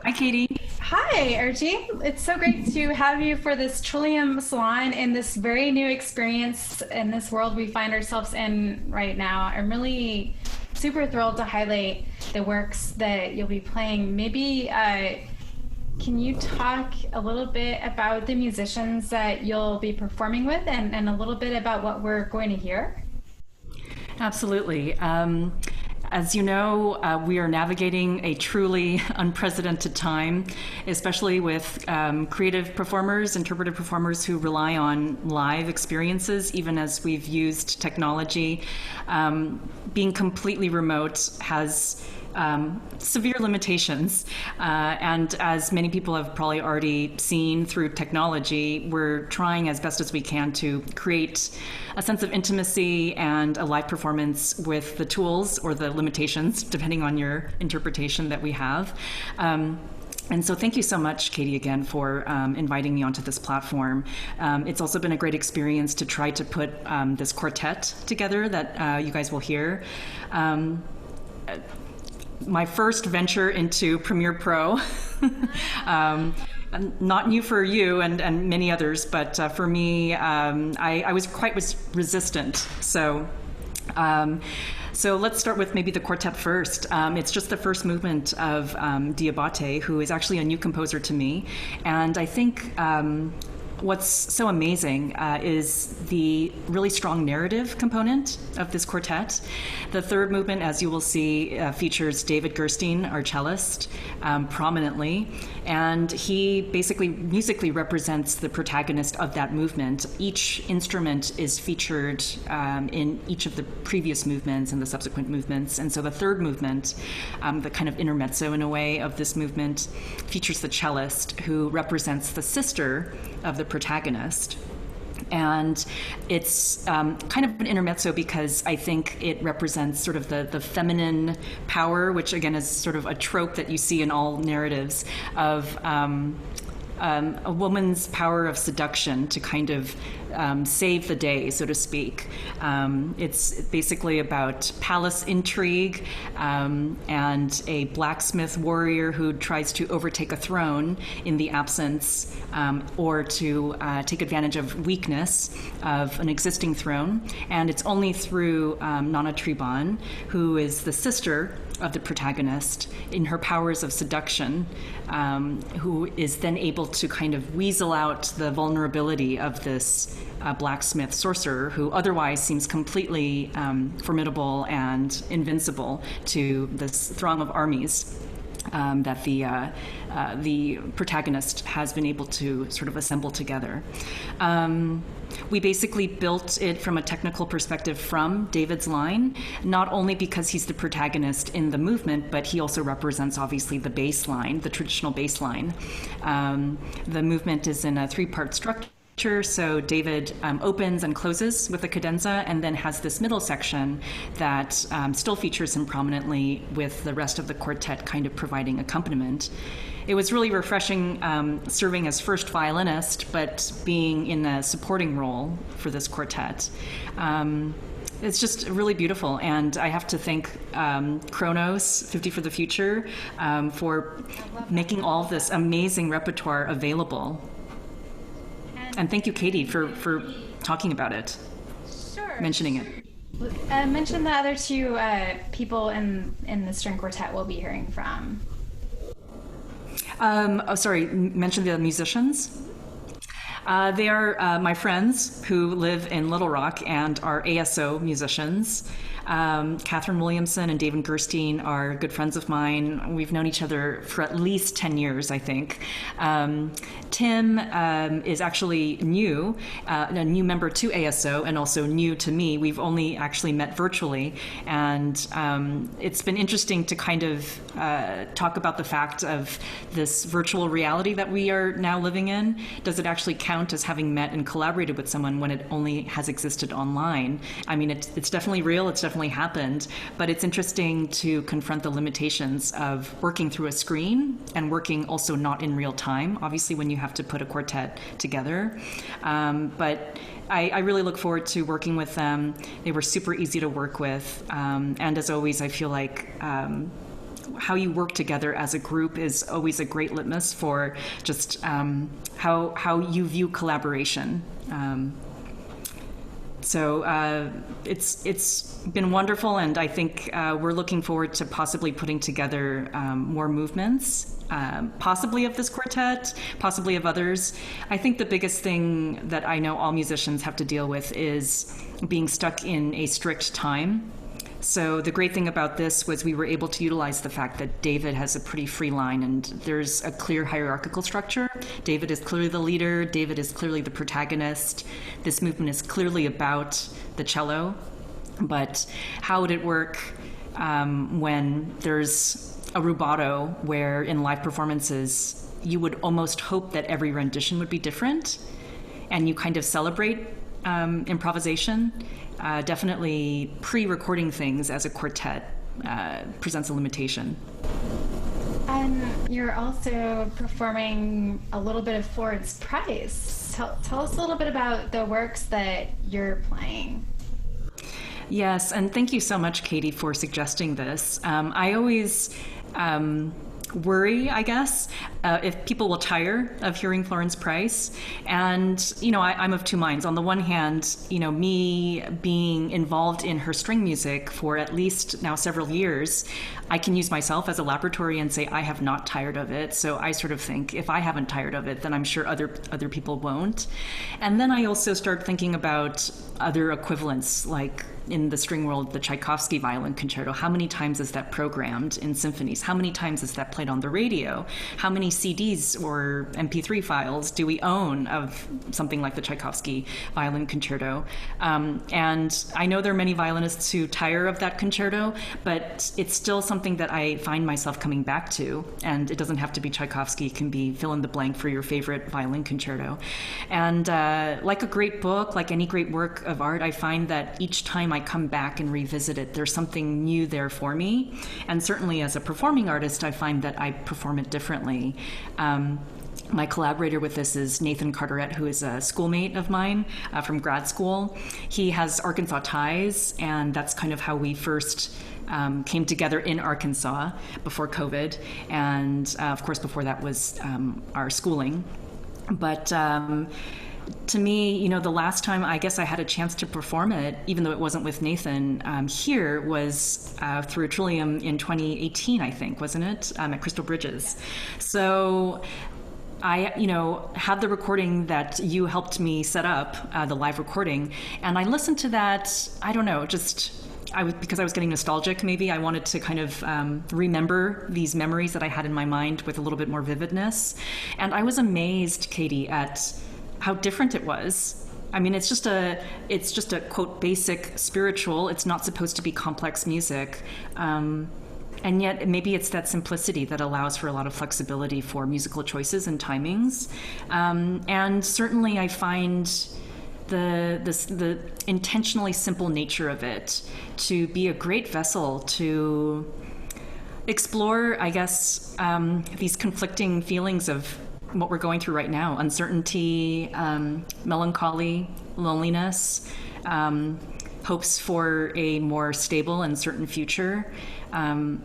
Hi, Katie. Hi, Archie. It's so great to have you for this Trillium Salon and this very new experience in this world we find ourselves in right now. I'm really super thrilled to highlight the works that you'll be playing. Maybe can you talk a little bit about the musicians that you'll be performing with and a little bit about what we're going to hear? Absolutely. As you know, we are navigating a truly unprecedented time, especially with creative performers, interpretive performers who rely on live experiences, even as we've used technology. Being completely remote has severe limitations. And as many people have probably already seen through technology, we're trying as best as we can to create a sense of intimacy and a live performance with the tools or the limitations, depending on your interpretation that we have. And so thank you so much, Katie, again, for inviting me onto this platform. It's also been a great experience to try to put this quartet together that you guys will hear. My first venture into Premiere Pro. Not new for you and many others, but for me, I was quite resistant. So let's start with maybe the quartet first. It's just the first movement of Diabate, who is actually a new composer to me. And I think what's so amazing is the really strong narrative component of this quartet. The third movement, as you will see, features David Gerstein, our cellist, prominently, and he basically musically represents the protagonist of that movement. Each instrument is featured in each of the previous movements and the subsequent movements, and so the third movement, the kind of intermezzo in a way of this movement, features the cellist, who represents the sister of the protagonist. And it's kind of an intermezzo because I think it represents sort of the feminine power, which again is sort of a trope that you see in all narratives of a woman's power of seduction to kind of save the day, so to speak. It's basically about palace intrigue and a blacksmith warrior who tries to overtake a throne in the absence or to take advantage of weakness of an existing throne. And it's only through Nana Triban, who is the sister of the protagonist, in her powers of seduction, who is then able to kind of weasel out the vulnerability of this blacksmith sorcerer, who otherwise seems completely formidable and invincible to this throng of armies that the protagonist has been able to sort of assemble together. We basically built it from a technical perspective from David's line, not only because he's the protagonist in the movement, but he also represents obviously the bass line, the traditional bass line. The movement is in a three-part structure. So David opens and closes with a cadenza and then has this middle section that still features him prominently with the rest of the quartet kind of providing accompaniment. It was really refreshing serving as first violinist, but being in a supporting role for this quartet. It's just really beautiful, and I have to thank Kronos, 50 for the Future, for making all this amazing repertoire available. And thank you, Katie, for talking about it, Sure. mentioning it. Mention the other two people in the string quartet we'll be hearing from. Mention the musicians. They are my friends who live in Little Rock and are ASO musicians. Katherine Williamson and David Gerstein are good friends of mine. We've known each other for at least 10 years, I think. Tim is actually new, a new member to ASO and also new to me. We've only actually met virtually, and it's been interesting to kind of talk about the fact of this virtual reality that we are now living in. Does it actually count as having met and collaborated with someone when it only has existed online? I mean, it's definitely real, it's definitely happened, but it's interesting to confront the limitations of working through a screen and working also not in real time, obviously, when you have to put a quartet together. But I really look forward to working with them. They were super easy to work with. And as always, I feel like how you work together as a group is always a great litmus for just how you view collaboration. So it's been wonderful, and I think we're looking forward to possibly putting together more movements, possibly of this quartet, possibly of others. I think the biggest thing that I know all musicians have to deal with is being stuck in a strict time. So the great thing about this was we were able to utilize the fact that David has a pretty free line and there's a clear hierarchical structure. David is clearly the leader. David is clearly the protagonist. This movement is clearly about the cello. But how would it work when there's a rubato where in live performances you would almost hope that every rendition would be different and you kind of celebrate improvisation? Definitely pre-recording things as a quartet presents a limitation. And you're also performing a little bit of Florence Price. Tell us a little bit about the works that you're playing. Yes, and thank you so much, Katie, for suggesting this. I always worry, I guess, if people will tire of hearing Florence Price. And, I'm of two minds. On the one hand, me being involved in her string music for at least now several years, I can use myself as a laboratory and say I have not tired of it. So I sort of think if I haven't tired of it, then I'm sure other people won't. And then I also start thinking about other equivalents, like in the string world, the Tchaikovsky Violin Concerto. How many times is that programmed in symphonies? How many times is that played on the radio? How many CDs or MP3 files do we own of something like the Tchaikovsky Violin Concerto? And I know there are many violinists who tire of that concerto, but it's still something that I find myself coming back to. And it doesn't have to be Tchaikovsky. It can be fill in the blank for your favorite violin concerto. And like a great book, like any great work of art, I find that each time I come back and revisit it, there's something new there for me. And certainly as a performing artist, I find that I perform it differently. My collaborator with this is Nathan Carterette, who is a schoolmate of mine from grad school. He has Arkansas ties, and that's kind of how we first came together in Arkansas before COVID. And of course, before that was our schooling. But to me, the last time I guess I had a chance to perform it, even though it wasn't with Nathan here, was through Trillium in 2018, I think, wasn't it? At Crystal Bridges. So I, had the recording that you helped me set up, the live recording, and I listened to that, I don't know, because I was getting nostalgic, maybe. I wanted to kind of remember these memories that I had in my mind with a little bit more vividness. And I was amazed, Katie, at how different it was. I mean, it's just a quote basic spiritual. It's not supposed to be complex music, and yet maybe it's that simplicity that allows for a lot of flexibility for musical choices and timings. And certainly, I find the intentionally simple nature of it to be a great vessel to explore, I guess, these conflicting feelings of what we're going through right now: uncertainty, melancholy, loneliness, hopes for a more stable and certain future,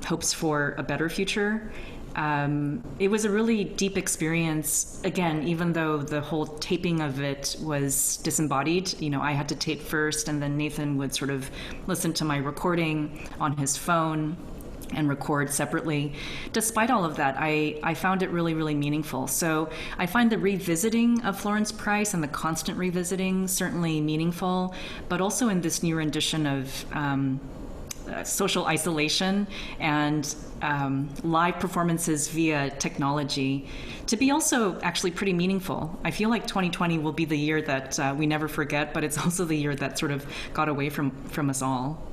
hopes for a better future. It was a really deep experience. Again, even though the whole taping of it was disembodied, I had to tape first, and then Nathan would sort of listen to my recording on his phone and record separately. Despite all of that, I found it really, really meaningful. So I find the revisiting of Florence Price and the constant revisiting certainly meaningful, but also in this new rendition of social isolation and live performances via technology to be also actually pretty meaningful. I feel like 2020 will be the year that we never forget, but it's also the year that sort of got away from us all.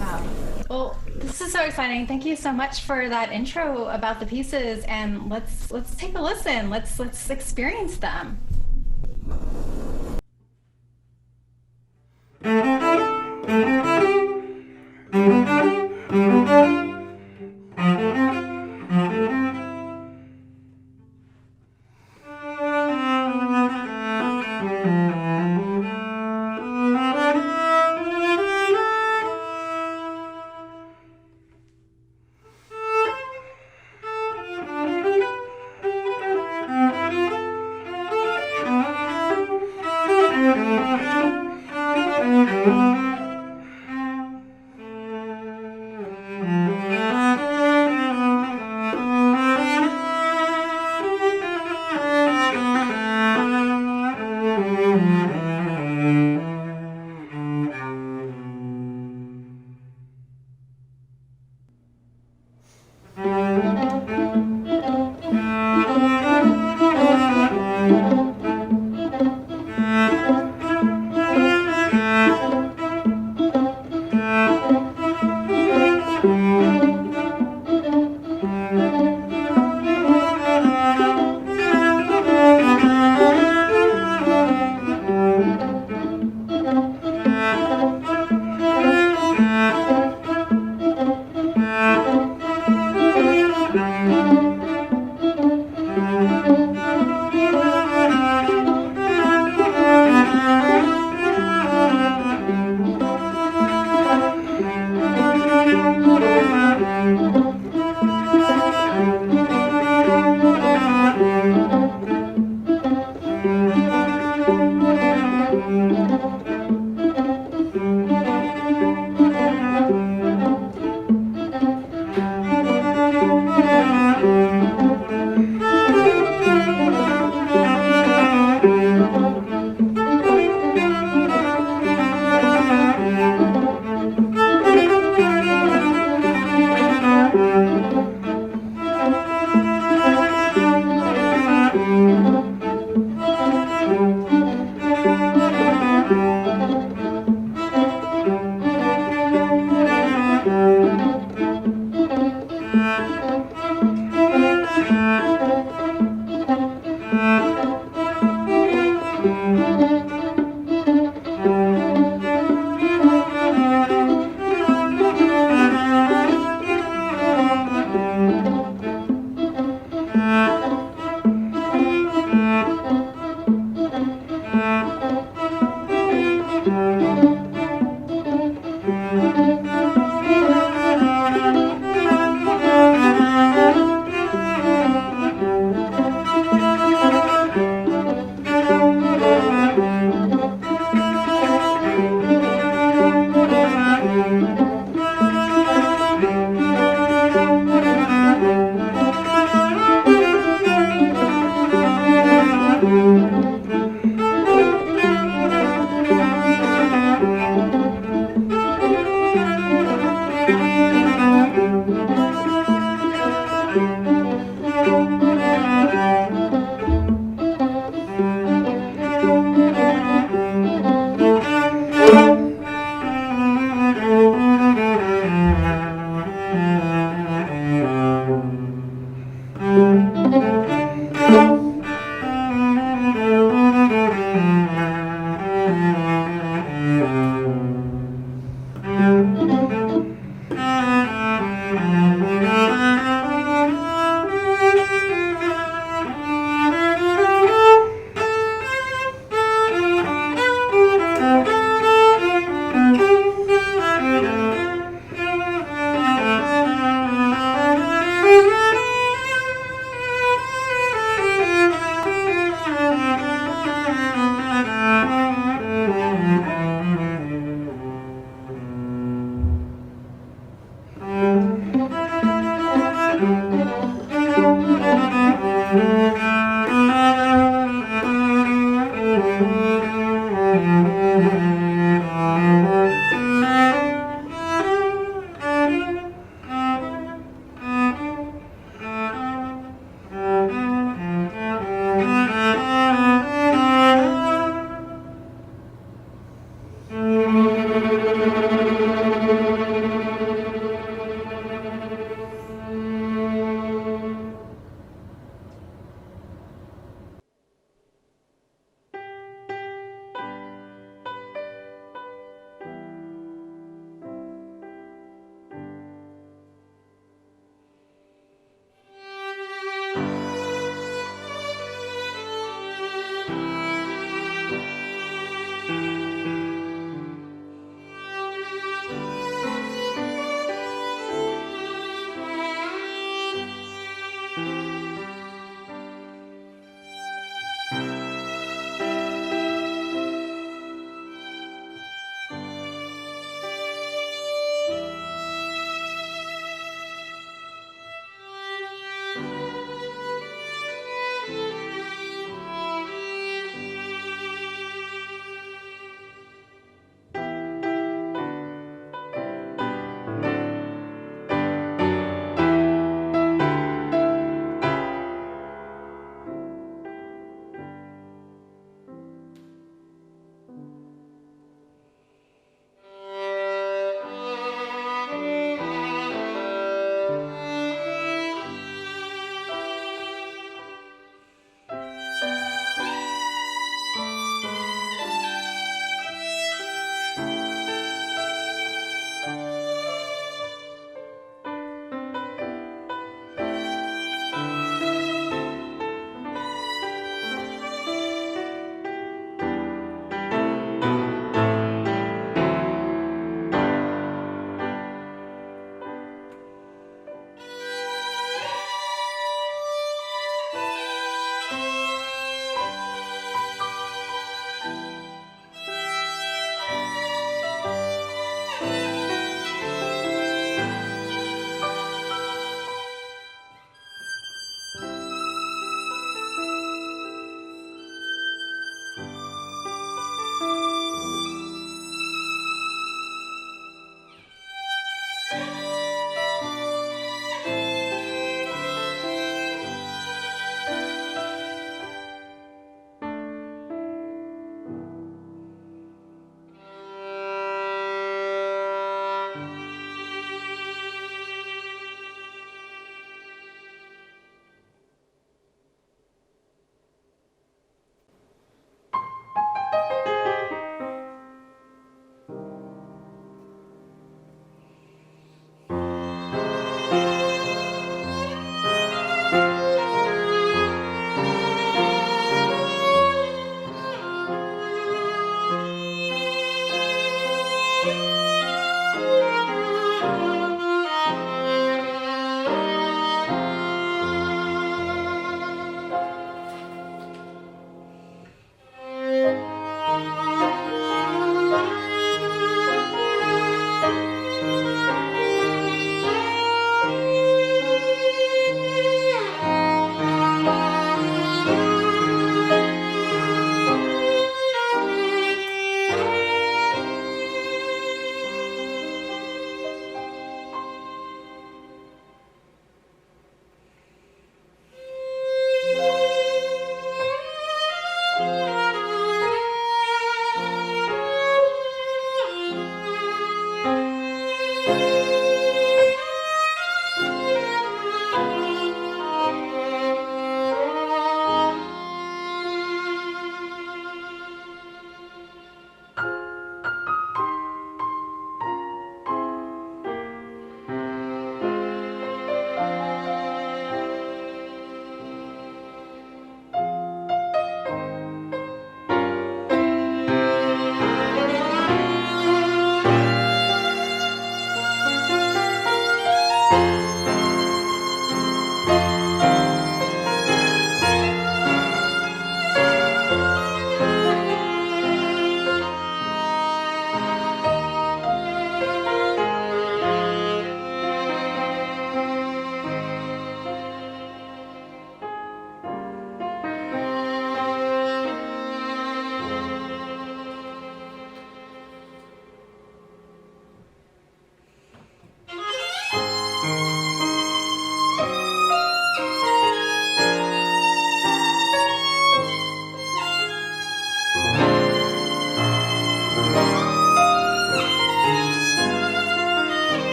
Wow. Well, this is so exciting. Thank you so much for that intro about the pieces, and let's take a listen. Let's experience them.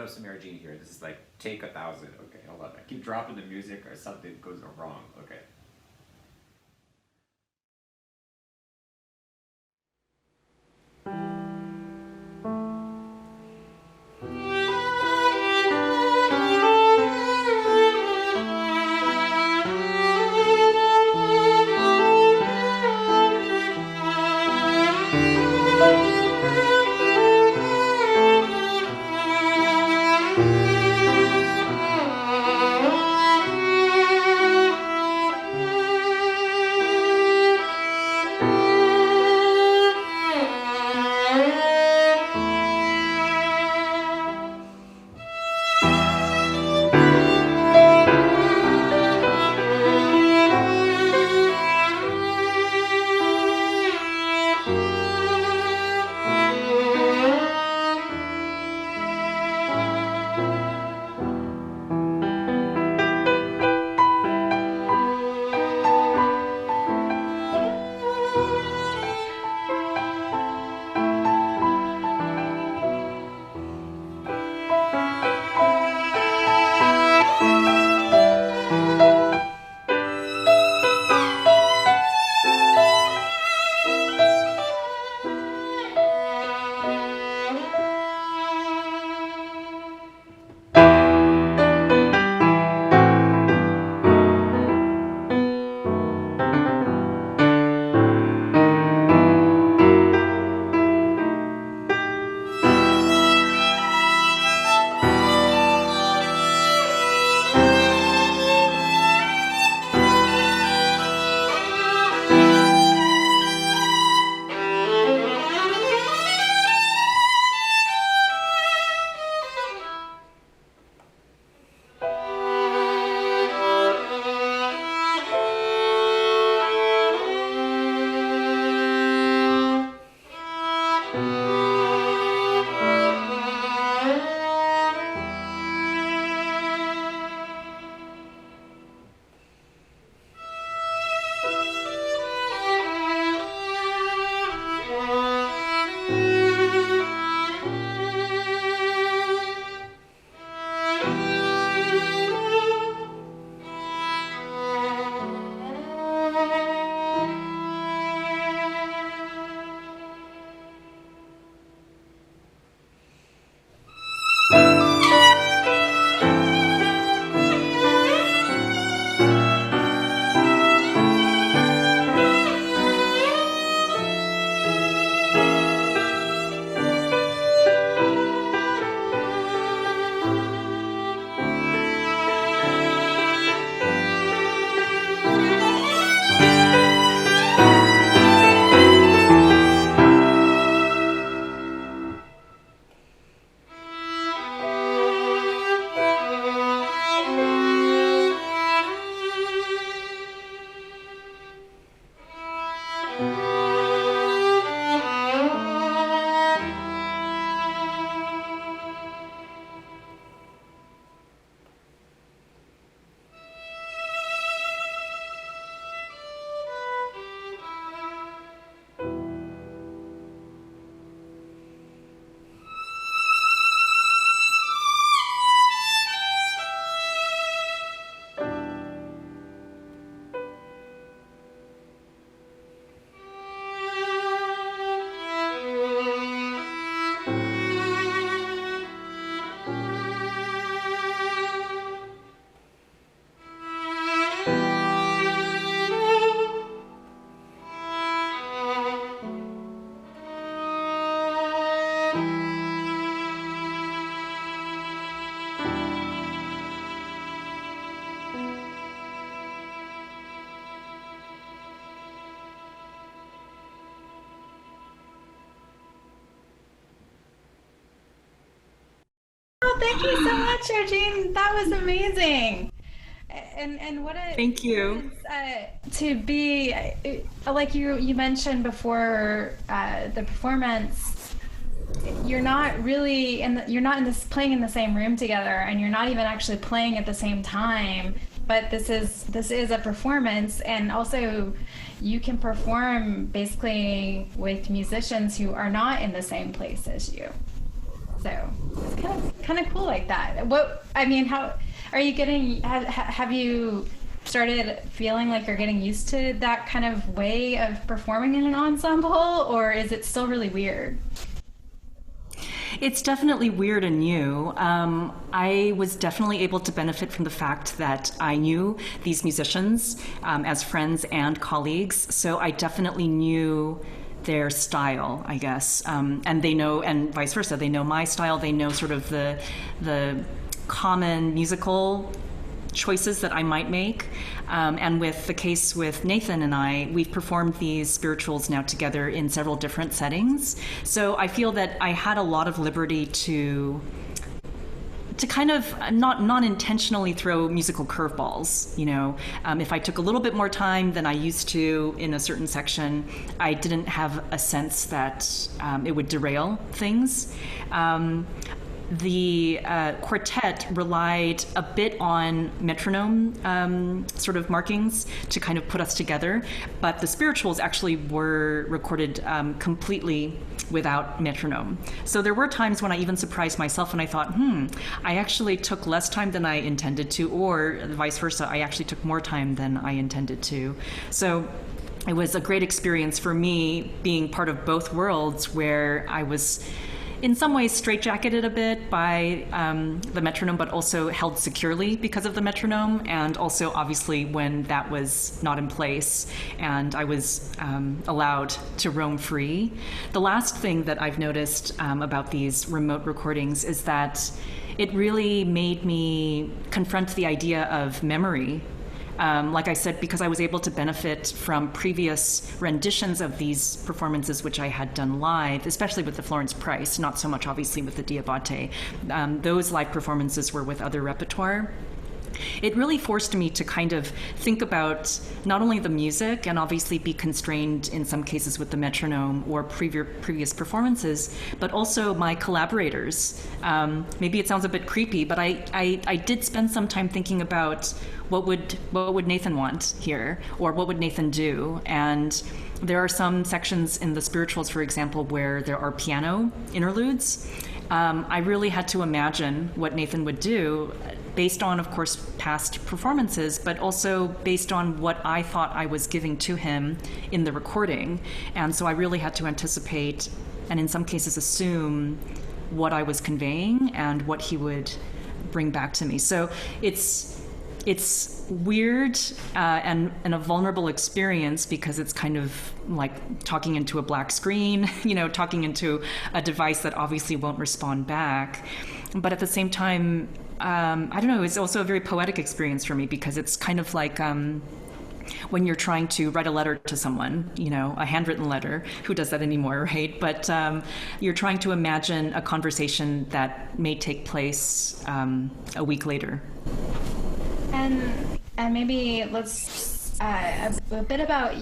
up some Er-Gene here. This is like take 1,000. Okay, hold on. I keep dropping the music or something goes wrong. Okay. Oh, thank you so much, Er-Gene. That was amazing. And what a Thank you. to be like you mentioned before the performance. You're not really you're not in this playing in the same room together, and you're not even actually playing at the same time. But this is a performance, and also you can perform basically with musicians who are not in the same place as you. So it's kind of cool like that. What I mean, how are you getting? Have you started feeling like you're getting used to that kind of way of performing in an ensemble, or is it still really weird? It's definitely weird and new. I was definitely able to benefit from the fact that I knew these musicians as friends and colleagues, so I definitely knew their style, I guess, and they know, and vice versa, they know my style, they know sort of the common musical choices that I might make. And with the case with Nathan and I, we've performed these spirituals now together in several different settings. So I feel that I had a lot of liberty to kind of not intentionally throw musical curveballs. You know, if I took a little bit more time than I used to in a certain section, I didn't have a sense that it would derail things. The quartet relied a bit on metronome sort of markings to kind of put us together, but the spirituals actually were recorded completely without metronome. So there were times when I even surprised myself and I thought, I actually took less time than I intended to, or vice versa, I actually took more time than I intended to. So it was a great experience for me being part of both worlds, where I was in some ways straitjacketed a bit by the metronome, but also held securely because of the metronome, and also obviously when that was not in place and I was allowed to roam free. The last thing that I've noticed about these remote recordings is that it really made me confront the idea of memory. Like I said, because I was able to benefit from previous renditions of these performances, which I had done live, especially with the Florence Price, not so much obviously with the Diabate. Those live performances were with other repertoire. It really forced me to kind of think about not only the music and obviously be constrained in some cases with the metronome or previous performances, but also my collaborators. Maybe it sounds a bit creepy, but I did spend some time thinking about what would Nathan want here, or what would Nathan do? And there are some sections in the spirituals, for example, where there are piano interludes. I really had to imagine what Nathan would do, based on, of course, past performances, but also based on what I thought I was giving to him in the recording. And so I really had to anticipate, and in some cases assume, what I was conveying and what he would bring back to me. So it's weird and a vulnerable experience, because it's kind of like talking into a black screen, you know, talking into a device that obviously won't respond back. But at the same time, I don't know, it's also a very poetic experience for me, because it's kind of like when you're trying to write a letter to someone, you know, a handwritten letter. Who does that anymore, right? But you're trying to imagine a conversation that may take place a week later. And maybe let's a bit about,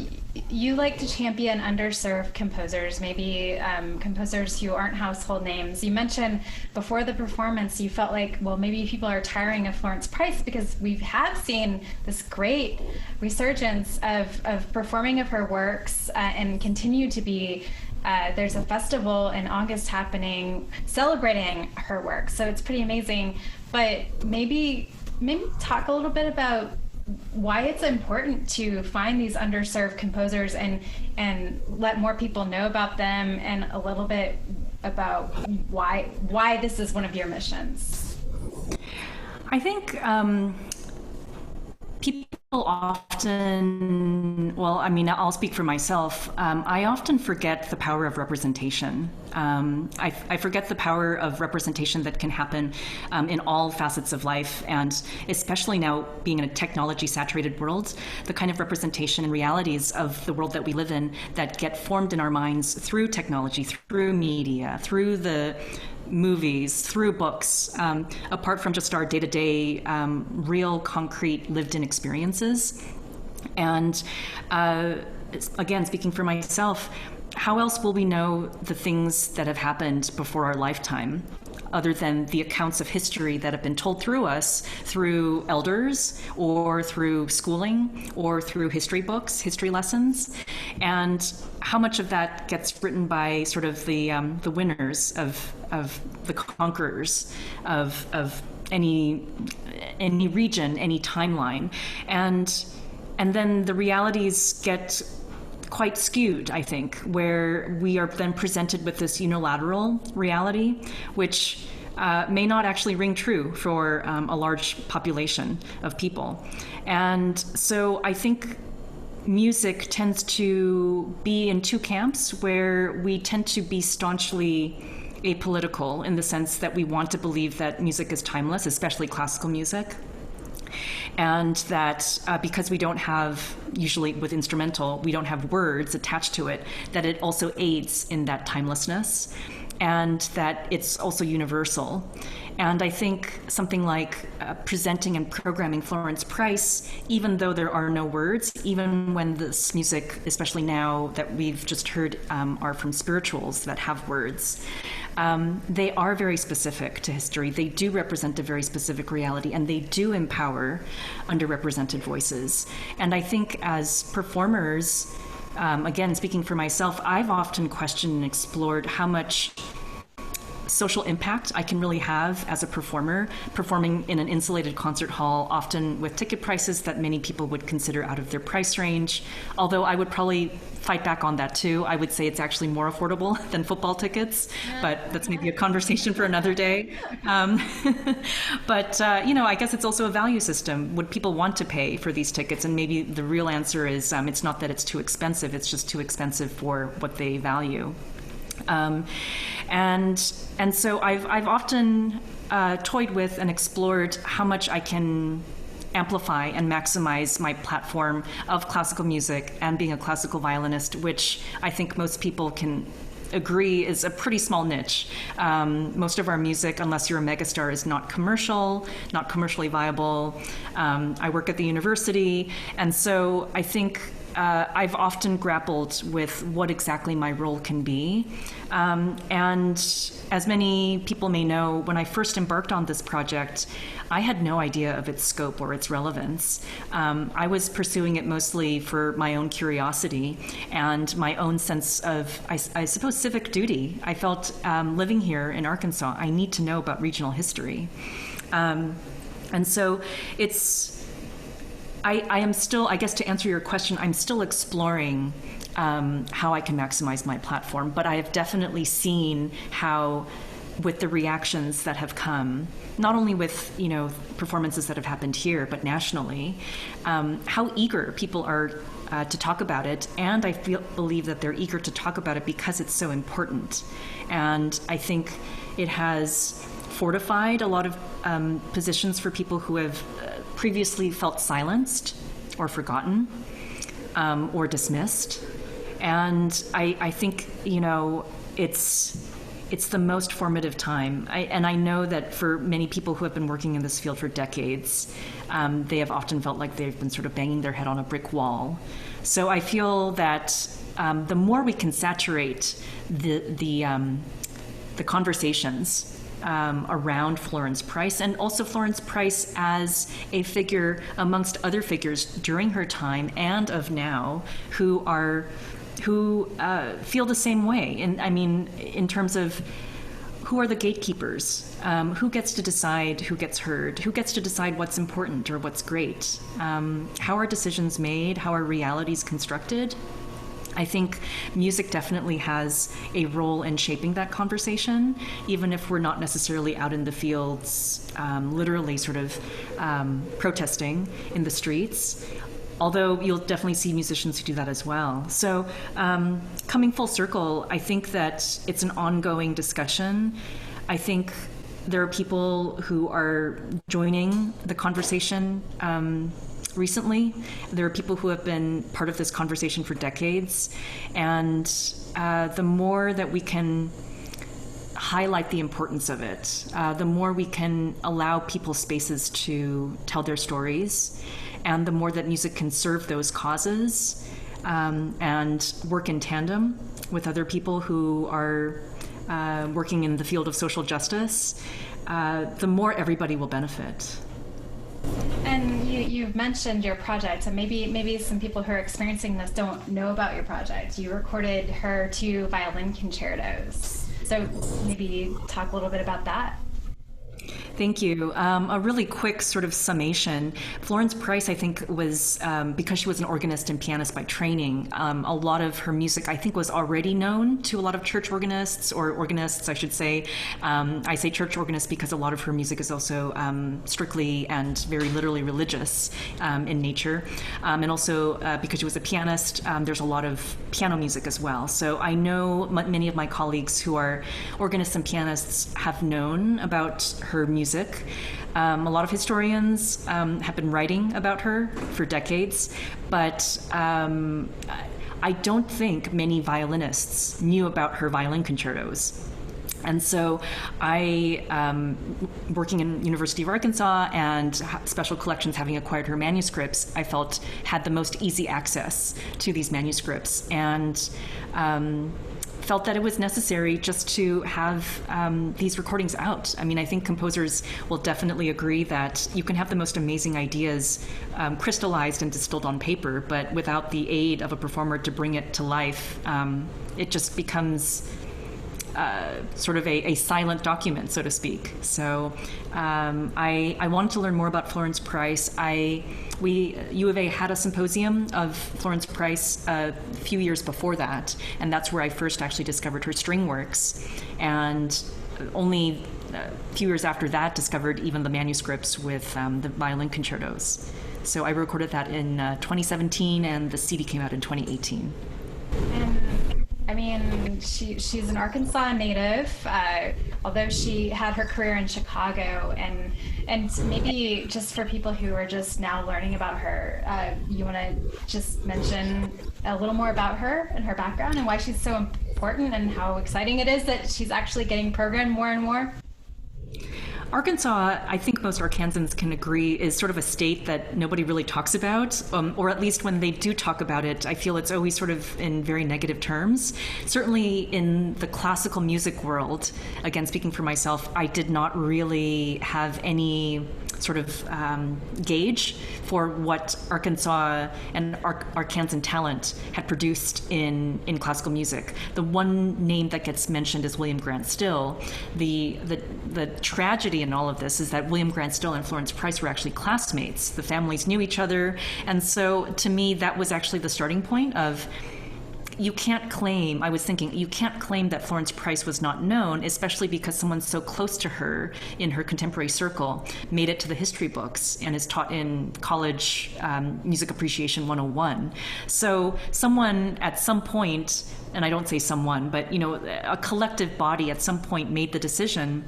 you like to champion underserved composers, maybe composers who aren't household names. You mentioned before the performance you felt like, well, maybe people are tiring of Florence Price, because we have seen this great resurgence of performing of her works and continue to be. There's a festival in August happening celebrating her work, so it's pretty amazing. But maybe talk a little bit about why it's important to find these underserved composers and let more people know about them, and a little bit about why this is one of your missions. I think people often, well, I mean, I'll speak for myself. I often forget the power of representation. I forget the power of representation that can happen in all facets of life, and especially now being in a technology-saturated world, the kind of representation and realities of the world that we live in that get formed in our minds through technology, through media, through the movies, through books, apart from just our day-to-day real, concrete, lived-in experiences. And again, speaking for myself, how else will we know the things that have happened before our lifetime, other than the accounts of history that have been told through us, through elders, or through schooling, or through history books, history lessons? And how much of that gets written by sort of the winners of the conquerors of any region, any timeline, and then the realities get quite skewed, I think, where we are then presented with this unilateral reality, which may not actually ring true for a large population of people. And so I think music tends to be in two camps, where we tend to be staunchly apolitical in the sense that we want to believe that music is timeless, especially classical music. And that because we don't have, usually with instrumental, we don't have words attached to it, that it also aids in that timelessness, and that it's also universal. And I think something like presenting and programming Florence Price, even though there are no words, even when this music, especially now that we've just heard, are from spirituals that have words, they are very specific to history. They do represent a very specific reality, and they do empower underrepresented voices. And I think as performers, again, speaking for myself, I've often questioned and explored how much social impact I can really have as a performer, performing in an insulated concert hall, often with ticket prices that many people would consider out of their price range. Although I would probably fight back on that too. I would say it's actually more affordable than football tickets, but that's maybe a conversation for another day. But I guess it's also a value system. Would people want to pay for these tickets? And maybe the real answer is it's not that it's too expensive, it's just too expensive for what they value. And so I've often toyed with and explored how much I can amplify and maximize my platform of classical music and being a classical violinist, which I think most people can agree is a pretty small niche. Most of our music, unless you're a megastar, is not commercial, not commercially viable. I work at the university, and so I think I've often grappled with what exactly my role can be. And as many people may know, when I first embarked on this project, I had no idea of its scope or its relevance. I was pursuing it mostly for my own curiosity and my own sense of, I suppose, civic duty. I felt living here in Arkansas, I need to know about regional history. And so I am still, I guess to answer your question, I'm still exploring how I can maximize my platform, but I have definitely seen how, with the reactions that have come, not only with performances that have happened here, but nationally, how eager people are to talk about it, and I believe that they're eager to talk about it because it's so important. And I think it has fortified a lot of positions for people who have previously felt silenced or forgotten or dismissed. And I think, it's the most formative time. And I know that for many people who have been working in this field for decades, they have often felt like they've been sort of banging their head on a brick wall. So I feel that the more we can saturate the conversations around Florence Price, and also Florence Price as a figure amongst other figures during her time and of now who feel the same way. And I mean, in terms of who are the gatekeepers, who gets to decide who gets heard, who gets to decide what's important or what's great, how are decisions made, how are realities constructed. I think music definitely has a role in shaping that conversation, even if we're not necessarily out in the fields, literally sort of protesting in the streets. Although you'll definitely see musicians who do that as well. So coming full circle, I think that it's an ongoing discussion. I think there are people who are joining the conversation recently. There are people who have been part of this conversation for decades. And the more that we can highlight the importance of it, the more we can allow people spaces to tell their stories, and the more that music can serve those causes and work in tandem with other people who are working in the field of social justice, the more everybody will benefit. And you've mentioned your project, and maybe some people who are experiencing this don't know about your project. You recorded her 2 violin concertos. So maybe talk a little bit about that. Thank you. A really quick sort of summation. Florence Price, I think, was, because she was an organist and pianist by training, a lot of her music, I think, was already known to a lot of church organists, or organists, I should say. I say church organists because a lot of her music is also strictly and very literally religious in nature. And also because she was a pianist, there's a lot of piano music as well. So I know many of my colleagues who are organists and pianists have known about her music. A lot of historians have been writing about her for decades, but I don't think many violinists knew about her violin concertos. And so I, working in University of Arkansas and special collections, having acquired her manuscripts, I felt had the most easy access to these manuscripts, and felt that it was necessary just to have these recordings out. I mean, I think composers will definitely agree that you can have the most amazing ideas crystallized and distilled on paper, but without the aid of a performer to bring it to life, it just becomes sort of a silent document, so to speak. So I wanted to learn more about Florence Price. U of A had a symposium of Florence Price a few years before that, and that's where I first actually discovered her string works. And only a few years after that discovered even the manuscripts with the violin concertos. So I recorded that in 2017, and the CD came out in 2018. And I mean, she's an Arkansas native, although she had her career in Chicago, and maybe just for people who are just now learning about her, you want to just mention a little more about her and her background and why she's so important and how exciting it is that she's actually getting programmed more and more? Arkansas, I think most Arkansans can agree, is sort of a state that nobody really talks about, or at least when they do talk about it, I feel it's always sort of in very negative terms. Certainly in the classical music world, again, speaking for myself, I did not really have any sort of gauge for what Arkansas and Arkansan talent had produced in classical music. The one name that gets mentioned is William Grant Still. The tragedy in all of this is that William Grant Still and Florence Price were actually classmates. The families knew each other, and so to me that was actually the starting point of, you can't claim that Florence Price was not known, especially because someone so close to her in her contemporary circle made it to the history books and is taught in college Music Appreciation 101. So someone at some point, and I don't say someone, but a collective body at some point made the decision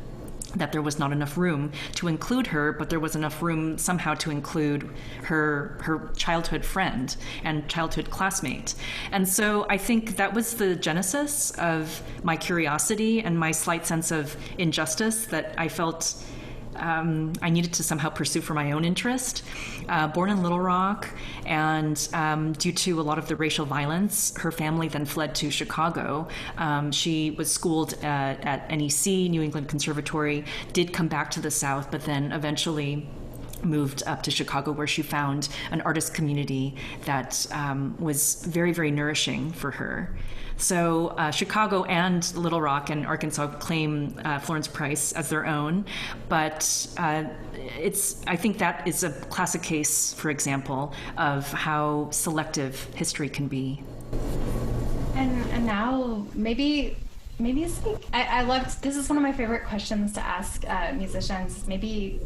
that there was not enough room to include her, but there was enough room somehow to include her childhood friend and childhood classmate. And so I think that was the genesis of my curiosity and my slight sense of injustice that I felt I needed to somehow pursue for my own interest. Born in Little Rock, and due to a lot of the racial violence, her family then fled to Chicago. She was schooled at NEC, New England Conservatory, did come back to the South, but then eventually moved up to Chicago, where she found an artist community that was very, very nourishing for her. So Chicago and Little Rock and Arkansas claim Florence Price as their own, but I think that is a classic case, for example, of how selective history can be. And now maybe it's like, I loved, this is one of my favorite questions to ask musicians, maybe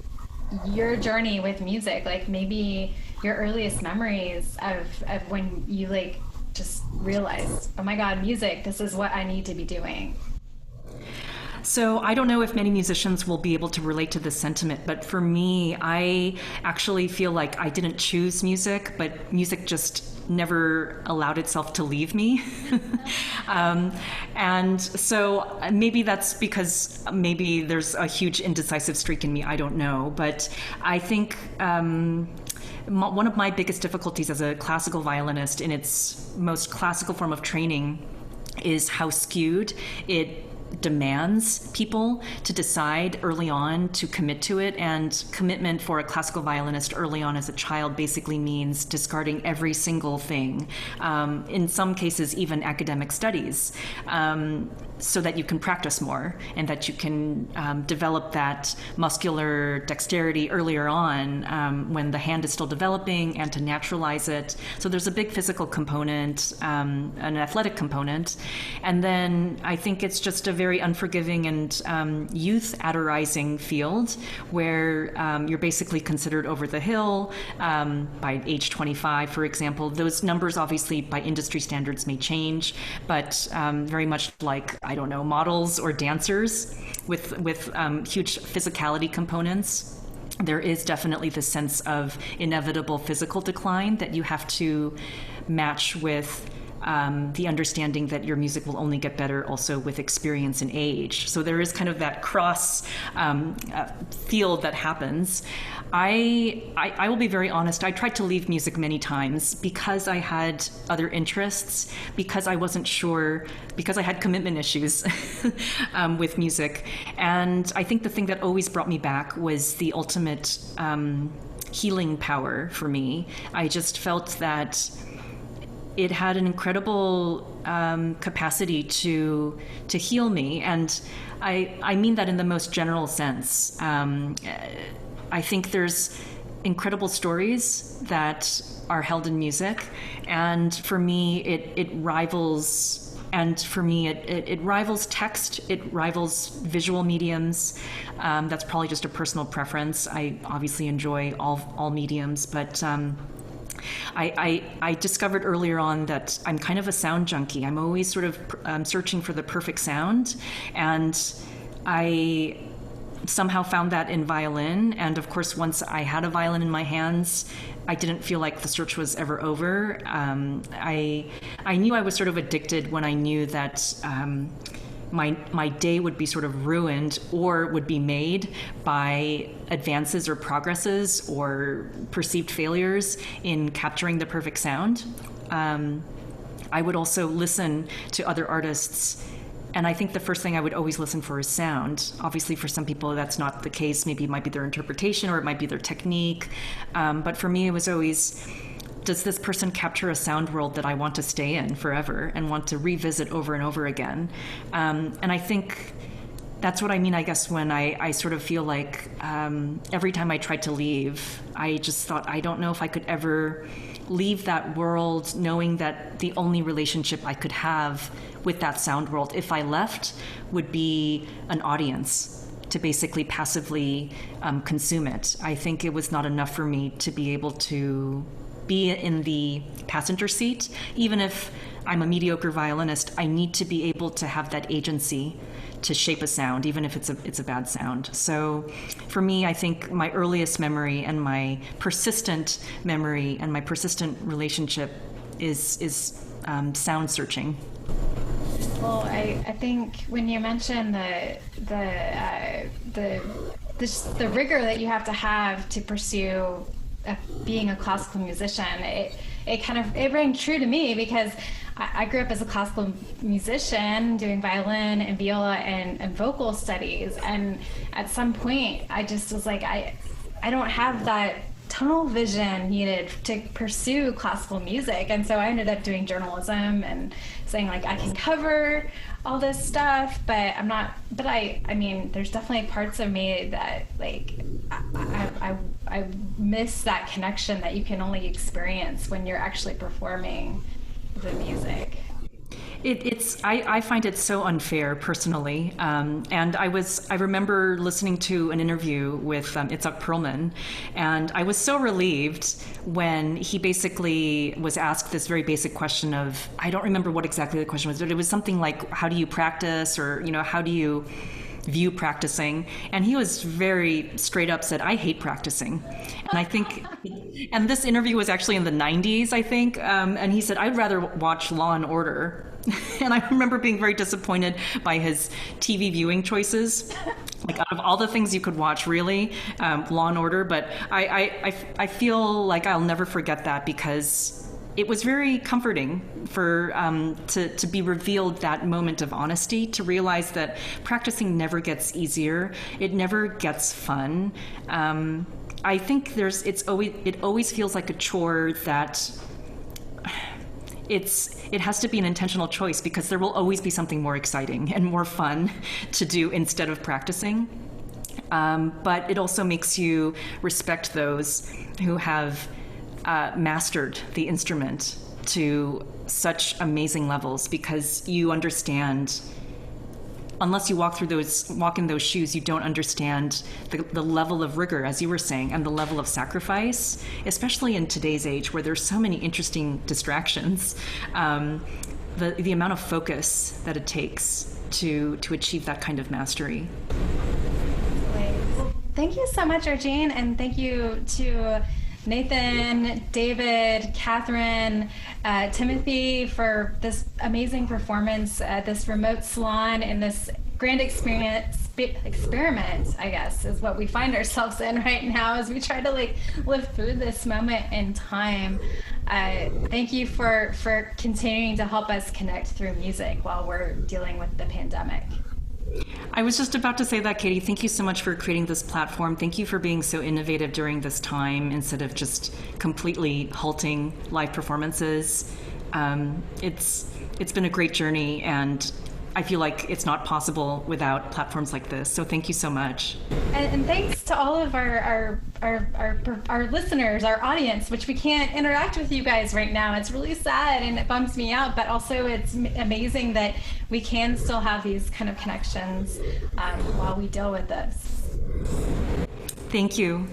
your journey with music, like maybe your earliest memories of when you just realized, oh my God, music, this is what I need to be doing. So I don't know if many musicians will be able to relate to this sentiment, but for me, I actually feel like I didn't choose music, but music just never allowed itself to leave me. And so maybe that's because maybe there's a huge indecisive streak in me, I don't know. But I think one of my biggest difficulties as a classical violinist in its most classical form of training is how skewed it demands people to decide early on to commit to it. And commitment for a classical violinist early on as a child basically means discarding every single thing, in some cases even academic studies, so that you can practice more and that you can develop that muscular dexterity earlier on, when the hand is still developing, and to naturalize it. So there's a big physical component, an athletic component. And then I think it's just a very unforgiving and youth adorizing field where you're basically considered over the hill by age 25, for example. Those numbers obviously by industry standards may change, but very much like, I don't know, models or dancers with huge physicality components. There is definitely the sense of inevitable physical decline that you have to match with the understanding that your music will only get better also with experience and age. So there is kind of that cross field that happens. I will be very honest, I tried to leave music many times because I had other interests, because I wasn't sure, because I had commitment issues with music. And I think the thing that always brought me back was the ultimate healing power for me. I just felt that it had an incredible capacity to heal me, and I mean that in the most general sense. I think there's incredible stories that are held in music, and for me it rivals. And for me, it rivals text, it rivals visual mediums. That's probably just a personal preference. I obviously enjoy all mediums, but I discovered earlier on that I'm kind of a sound junkie. I'm always sort of searching for the perfect sound, and I somehow found that in violin. And of course, once I had a violin in my hands, I didn't feel like the search was ever over. I knew I was sort of addicted when I knew that my day would be sort of ruined or would be made by advances or progresses or perceived failures in capturing the perfect sound. I would also listen to other artists, and I think the first thing I would always listen for is sound. Obviously, for some people, that's not the case. Maybe it might be their interpretation or it might be their technique. But for me, it was always, does this person capture a sound world that I want to stay in forever and want to revisit over and over again? And I think that's what I mean, I guess, when I sort of feel like every time I tried to leave, I just thought, I don't know if I could ever leave that world knowing that the only relationship I could have with that sound world, if I left, would be an audience to basically passively consume it. I think it was not enough for me to be able to be in the passenger seat. Even if I'm a mediocre violinist, I need to be able to have that agency to shape a sound, even if it's a bad sound. So for me, I think my earliest memory and my persistent memory and my persistent relationship is sound searching. Well, I think when you mention the rigor that you have to pursue being a classical musician, it rang true to me, because I grew up as a classical musician doing violin and viola and vocal studies, and at some point I just was like, I don't have that tunnel vision needed to pursue classical music. And so I ended up doing journalism and saying, like, I can cover all this stuff, but I'm not, but I mean, there's definitely parts of me that, like, I miss that connection that you can only experience when you're actually performing the music. I find it so unfair personally, and I remember listening to an interview with Itzhak Perlman, and I was so relieved when he basically was asked this very basic question of, I don't remember what exactly the question was, but it was something like, how do you practice, or how do you view practicing? And he was very straight up said, I hate practicing. And I think, and this interview was actually in the 90s, I think, and he said, I'd rather watch Law and Order. And I remember being very disappointed by his TV viewing choices. Like, out of all the things you could watch, really, Law and Order. But I feel like I'll never forget that, because it was very comforting for to be revealed that moment of honesty, to realize that practicing never gets easier, it never gets fun. I think it always feels like a chore that it has to be an intentional choice, because there will always be something more exciting and more fun to do instead of practicing. But it also makes you respect those who have mastered the instrument to such amazing levels, because you understand, unless you walk in those shoes, you don't understand the level of rigor, as you were saying, and the level of sacrifice, especially in today's age where there's so many interesting distractions. The amount of focus that it takes to achieve that kind of mastery. Well, thank you so much, Er-Gene, and thank you to Nathan, David, Catherine, Timothy for this amazing performance at this remote salon and this grand experiment, I guess, is what we find ourselves in right now as we try to live through this moment in time. Thank you for continuing to help us connect through music while we're dealing with the pandemic. I was just about to say that, Katie. Thank you so much for creating this platform. Thank you for being so innovative during this time instead of just completely halting live performances. It's been a great journey, and I feel like it's not possible without platforms like this. So thank you so much. And thanks to all of our listeners, our audience, which we can't interact with you guys right now. It's really sad and it bums me out, but also it's amazing that we can still have these kind of connections while we deal with this. Thank you.